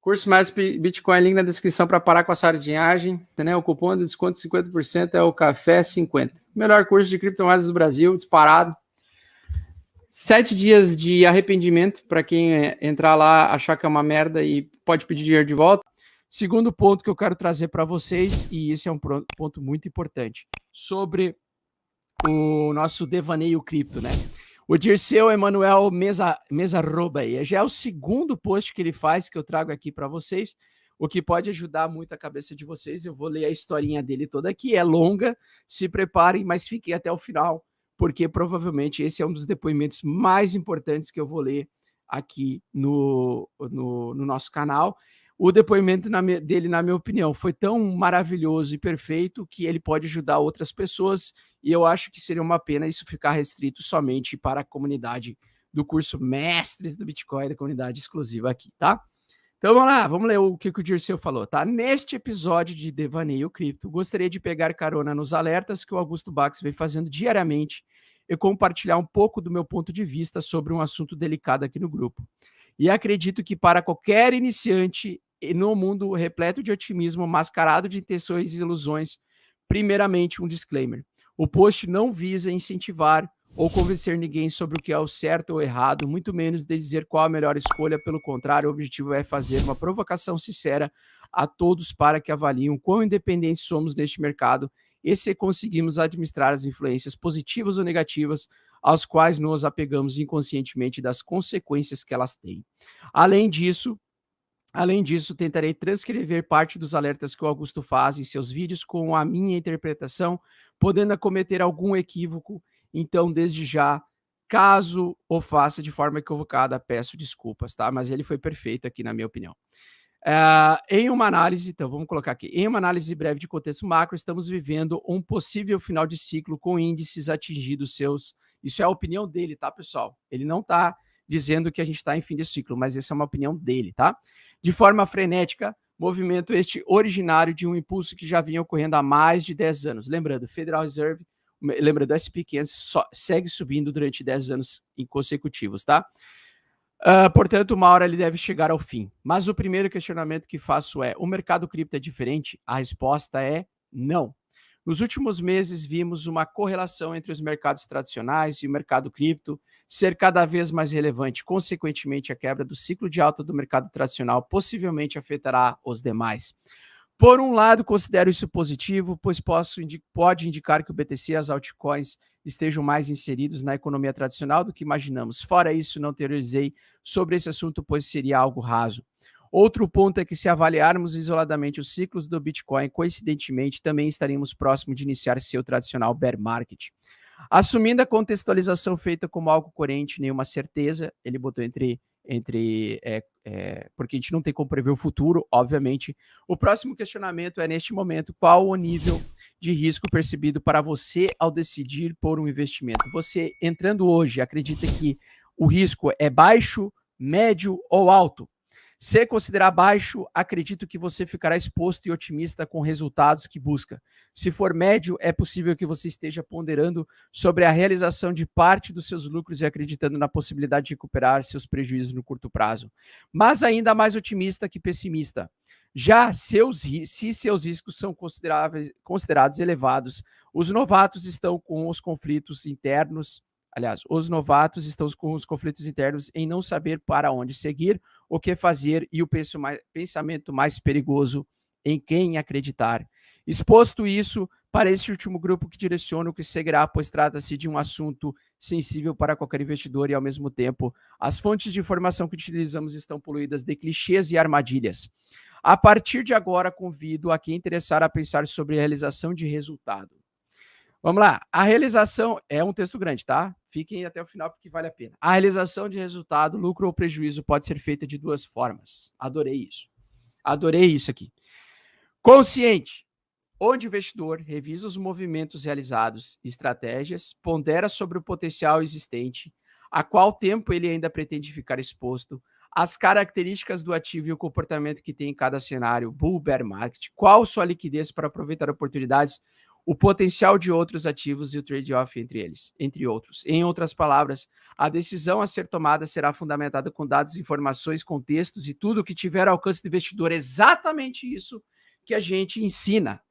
Curso mais Bitcoin, link na descrição para parar com a sardinhagem, né? O cupom de desconto 50% é o Café 50. Melhor curso de criptomoedas do Brasil, disparado. 7 dias de arrependimento para quem entrar lá, achar que é uma merda e pode pedir dinheiro de volta. Segundo ponto que eu quero trazer para vocês, e esse é um ponto muito importante, sobre o nosso devaneio cripto, né? O Dirceu Emanuel Mesa Roba aí. Já é o segundo post que ele faz, que eu trago aqui para vocês, o que pode ajudar muito a cabeça de vocês. Eu vou ler a historinha dele toda aqui, é longa, se preparem, mas fiquem até o final, porque provavelmente esse é um dos depoimentos mais importantes que eu vou ler aqui no nosso canal. O depoimento dele, na minha opinião, foi tão maravilhoso e perfeito que ele pode ajudar outras pessoas, e eu acho que seria uma pena isso ficar restrito somente para a comunidade do curso Mestres do Bitcoin, da comunidade exclusiva aqui, tá? Então vamos lá, vamos ler o que o Dirceu falou, tá? Neste episódio de Devaneio Cripto, gostaria de pegar carona nos alertas que o Augusto Bax vem fazendo diariamente e compartilhar um pouco do meu ponto de vista sobre um assunto delicado aqui no grupo. E acredito que para qualquer iniciante no mundo repleto de otimismo, mascarado de intenções e ilusões, primeiramente um disclaimer. O post não visa incentivar ou convencer ninguém sobre o que é o certo ou errado, muito menos dizer qual a melhor escolha. Pelo contrário, o objetivo é fazer uma provocação sincera a todos para que avaliem o quão independentes somos neste mercado e se conseguimos administrar as influências positivas ou negativas aos quais nos apegamos inconscientemente das consequências que elas têm. Além disso, tentarei transcrever parte dos alertas que o Augusto faz em seus vídeos com a minha interpretação, podendo cometer algum equívoco. Então, desde já, caso o faça de forma equivocada, peço desculpas, tá? Mas ele foi perfeito aqui, na minha opinião. Em uma análise, então vamos colocar aqui, em uma análise breve de contexto macro, estamos vivendo um possível final de ciclo com índices atingidos seus. Isso é a opinião dele, tá, pessoal? Ele não está dizendo que a gente está em fim de ciclo, mas essa é uma opinião dele, tá? De forma frenética, movimento este originário de um impulso que já vinha ocorrendo há mais de 10 anos. Lembrando, Federal Reserve, lembrando, o S&P 500 segue subindo durante 10 anos consecutivos, tá? Portanto, uma hora ele deve chegar ao fim. Mas o primeiro questionamento que faço é: o mercado cripto é diferente? A resposta é não. Nos últimos meses, vimos uma correlação entre os mercados tradicionais e o mercado cripto ser cada vez mais relevante. Consequentemente, a quebra do ciclo de alta do mercado tradicional possivelmente afetará os demais. Por um lado, considero isso positivo, pois pode indicar que o BTC e as altcoins estejam mais inseridos na economia tradicional do que imaginamos. Fora isso, não teorizei sobre esse assunto, pois seria algo raso. Outro ponto é que, se avaliarmos isoladamente os ciclos do Bitcoin, coincidentemente, também estaríamos próximos de iniciar seu tradicional bear market. Assumindo a contextualização feita como algo coerente, nenhuma certeza, ele botou porque a gente não tem como prever o futuro, obviamente. O próximo questionamento é, neste momento, qual o nível de risco percebido para você ao decidir por um investimento? Você, entrando hoje, acredita que o risco é baixo, médio ou alto? Se considerar baixo, acredito que você ficará exposto e otimista com resultados que busca. Se for médio, é possível que você esteja ponderando sobre a realização de parte dos seus lucros e acreditando na possibilidade de recuperar seus prejuízos no curto prazo. Mas ainda mais otimista que pessimista. Já se seus riscos são considerados elevados, os novatos estão com os conflitos internos. Aliás, os novatos estão com os conflitos internos em não saber para onde seguir, o que fazer e o pensamento mais perigoso em quem acreditar. Exposto isso, para este último grupo que direciono o que seguirá, pois trata-se de um assunto sensível para qualquer investidor e, ao mesmo tempo, as fontes de informação que utilizamos estão poluídas de clichês e armadilhas. A partir de agora, convido a quem interessar a pensar sobre a realização de resultado. Vamos lá. A realização é um texto grande, tá? Fiquem até o final porque vale a pena. A realização de resultado, lucro ou prejuízo, pode ser feita de duas formas. Adorei isso. Adorei isso aqui. Consciente, onde o investidor revisa os movimentos realizados, estratégias, pondera sobre o potencial existente, a qual tempo ele ainda pretende ficar exposto, as características do ativo e o comportamento que tem em cada cenário, bull, bear market, qual sua liquidez para aproveitar oportunidades. o potencial de outros ativos e o trade-off entre eles, entre outros. Em outras palavras, a decisão a ser tomada será fundamentada com dados, informações, contextos e tudo que tiver ao alcance do investidor. Exatamente isso que a gente ensina.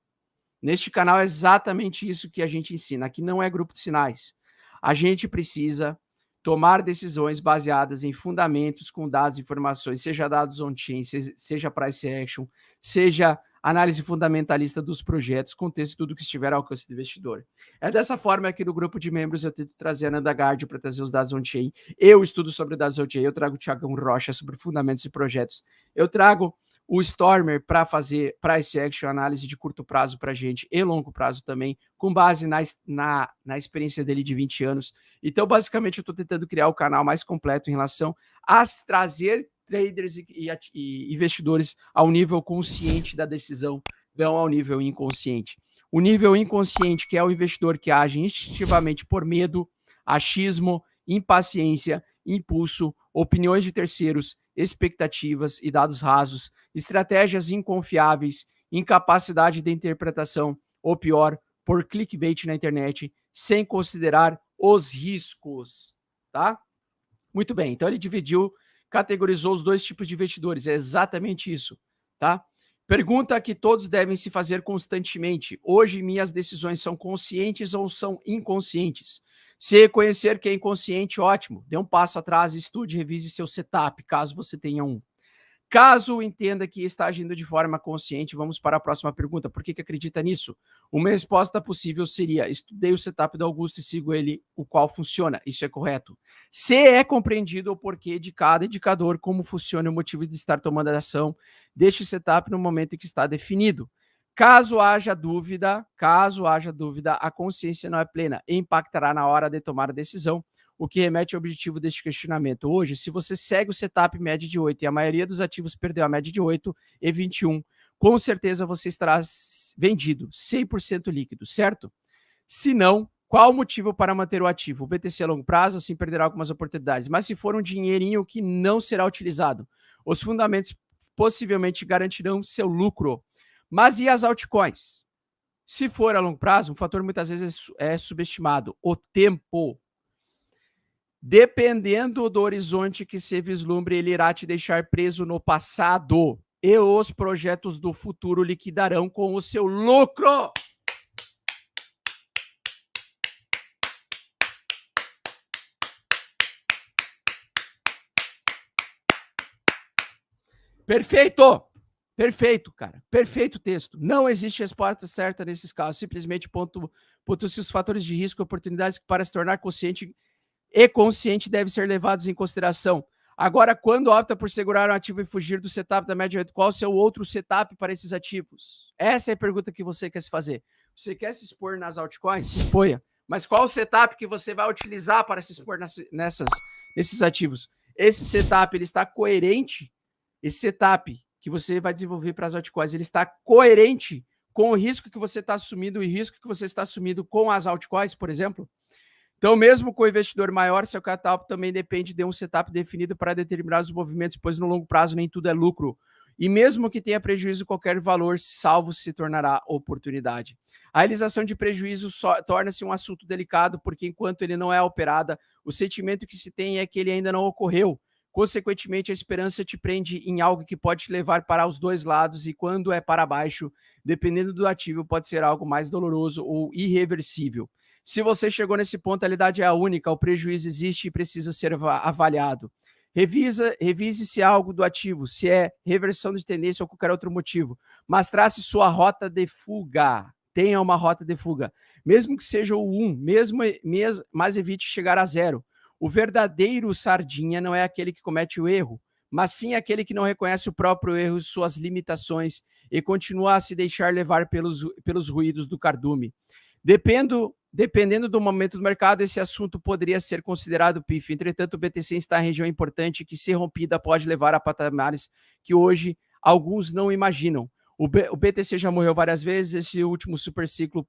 Neste canal é exatamente isso que a gente ensina. Aqui não é grupo de sinais. A gente precisa tomar decisões baseadas em fundamentos, com dados e informações, seja dados on-chain, seja price action, seja análise fundamentalista dos projetos, contexto e tudo que estiver ao alcance do investidor. É dessa forma que no grupo de membros eu tento trazer a Nanda Gard para trazer os dados on-chain. Eu estudo sobre dados on-chain, eu trago o Thiagão Rocha sobre fundamentos e projetos. Eu trago o Stormer para fazer price action, análise de curto prazo para a gente e longo prazo também, com base na experiência dele de 20 anos. Então, basicamente, eu estou tentando criar o canal mais completo em relação a trazer traders e investidores ao nível consciente da decisão, não ao nível inconsciente. O nível inconsciente, que é o investidor que age instintivamente por medo, achismo, impaciência, impulso, opiniões de terceiros, expectativas e dados rasos, estratégias inconfiáveis, incapacidade de interpretação, ou pior, por clickbait na internet, sem considerar os riscos, tá? Muito bem, então ele categorizou os dois tipos de investidores, é exatamente isso, tá? Pergunta que todos devem se fazer constantemente. Hoje, minhas decisões são conscientes ou são inconscientes? Se reconhecer que é inconsciente, ótimo. Dê um passo atrás, estude, revise seu setup, caso você tenha um. Caso entenda que está agindo de forma consciente, vamos para a próxima pergunta. Por que acredita nisso? Uma resposta possível seria: estudei o setup do Augusto e sigo ele, o qual funciona. Isso é correto. Se é compreendido o porquê de cada indicador, como funciona o motivo de estar tomando a ação, deixe o setup no momento em que está definido. Caso haja dúvida, a consciência não é plena e impactará na hora de tomar a decisão, o que remete ao objetivo deste questionamento. Hoje, se você segue o setup média de 8 e a maioria dos ativos perdeu a média de 8 e 21, com certeza você estará vendido, 100% líquido, certo? Se não, qual o motivo para manter o ativo? O BTC a longo prazo, assim perderá algumas oportunidades. Mas se for um dinheirinho que não será utilizado, os fundamentos possivelmente garantirão seu lucro. Mas e as altcoins? Se for a longo prazo, um fator muitas vezes é subestimado, o tempo. Dependendo do horizonte que se vislumbre, ele irá te deixar preso no passado e os projetos do futuro liquidarão com o seu lucro. Perfeito! Perfeito, cara. Perfeito texto. Não existe resposta certa nesses casos. Simplesmente pontua-se os fatores de risco e oportunidades que para se tornar consciente e consciente devem ser levados em consideração. Agora, quando opta por segurar um ativo e fugir do setup da média 8, qual o seu outro setup para esses ativos? Essa é a pergunta que você quer se fazer. Você quer se expor nas altcoins? Se exponha. Mas qual o setup que você vai utilizar para se expor nesses ativos? Esse setup, ele está coerente? Esse setup que você vai desenvolver para as altcoins, ele está coerente com o risco que você está assumindo e o risco que você está assumindo com as altcoins, por exemplo? Então, mesmo com o investidor maior, seu capital também depende de um setup definido para determinados movimentos, pois no longo prazo nem tudo é lucro. E mesmo que tenha prejuízo, qualquer valor salvo se tornará oportunidade. A realização de prejuízo torna-se um assunto delicado, porque enquanto ele não é operada, o sentimento que se tem é que ele ainda não ocorreu. Consequentemente, a esperança te prende em algo que pode te levar para os dois lados, e quando é para baixo, dependendo do ativo, pode ser algo mais doloroso ou irreversível. Se você chegou nesse ponto, a realidade é a única, o prejuízo existe e precisa ser avaliado. Revise se é algo do ativo, se é reversão de tendência ou qualquer outro motivo, mas trace sua rota de fuga. Tenha uma rota de fuga, mesmo que seja o 1, mas evite chegar a 0. O verdadeiro sardinha não é aquele que comete o erro, mas sim aquele que não reconhece o próprio erro e suas limitações e continua a se deixar levar pelos ruídos do cardume. Dependendo do momento do mercado, esse assunto poderia ser considerado pífio. Entretanto, o BTC está em região importante que, se rompida, pode levar a patamares que hoje alguns não imaginam. O BTC já morreu várias vezes, esse último superciclo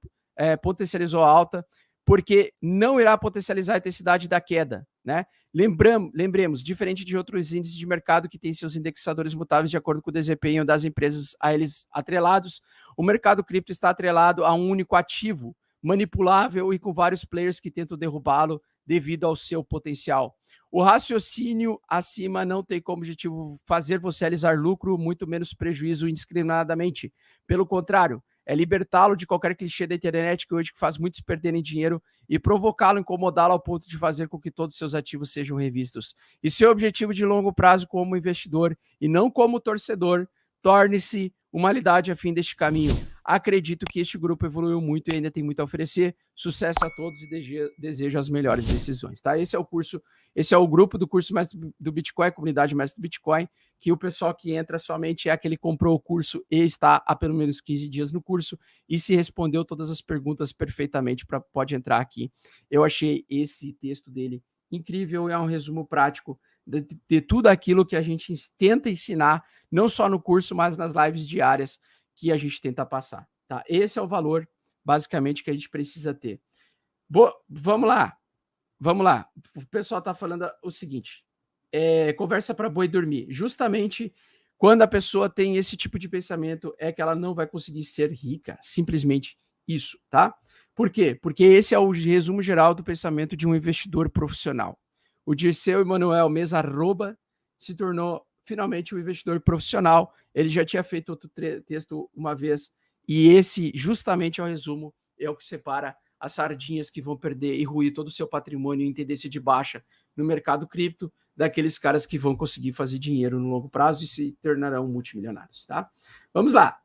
potencializou a alta, porque não irá potencializar a intensidade da queda, né? Lembremos, diferente de outros índices de mercado que têm seus indexadores mutáveis de acordo com o desempenho das empresas a eles atrelados, o mercado cripto está atrelado a um único ativo, manipulável e com vários players que tentam derrubá-lo devido ao seu potencial. O raciocínio acima não tem como objetivo fazer você realizar lucro, muito menos prejuízo indiscriminadamente. Pelo contrário, é libertá-lo de qualquer clichê da internet que hoje faz muitos perderem dinheiro e provocá-lo, incomodá-lo ao ponto de fazer com que todos os seus ativos sejam revistos. E seu objetivo de longo prazo como investidor e não como torcedor, torne-se uma realidade a fim deste caminho. Acredito que este grupo evoluiu muito e ainda tem muito a oferecer. Sucesso a todos e desejo as melhores decisões, tá? Esse é o curso, esse é o grupo do curso Mestre do Bitcoin, comunidade Mestre do Bitcoin, que o pessoal que entra somente é aquele que comprou o curso e está há pelo menos 15 dias no curso e se respondeu todas as perguntas perfeitamente, pode entrar aqui. Eu achei esse texto dele incrível, é um resumo prático de tudo aquilo que a gente tenta ensinar, não só no curso, mas nas lives diárias que a gente tenta passar, tá? Esse é o valor, basicamente, que a gente precisa ter. Vamos lá. O pessoal tá falando o seguinte, conversa para boi dormir. Justamente quando a pessoa tem esse tipo de pensamento, é que ela não vai conseguir ser rica. Simplesmente isso, tá? Por quê? Porque esse é o resumo geral do pensamento de um investidor profissional. O Dirceu Emanuel Mesa Arroba se tornou finalmente um investidor profissional. Ele já tinha feito outro texto uma vez, e esse justamente é o resumo, é o que separa as sardinhas que vão perder e ruir todo o seu patrimônio em tendência de baixa no mercado cripto, daqueles caras que vão conseguir fazer dinheiro no longo prazo e se tornarão multimilionários, tá? Vamos lá.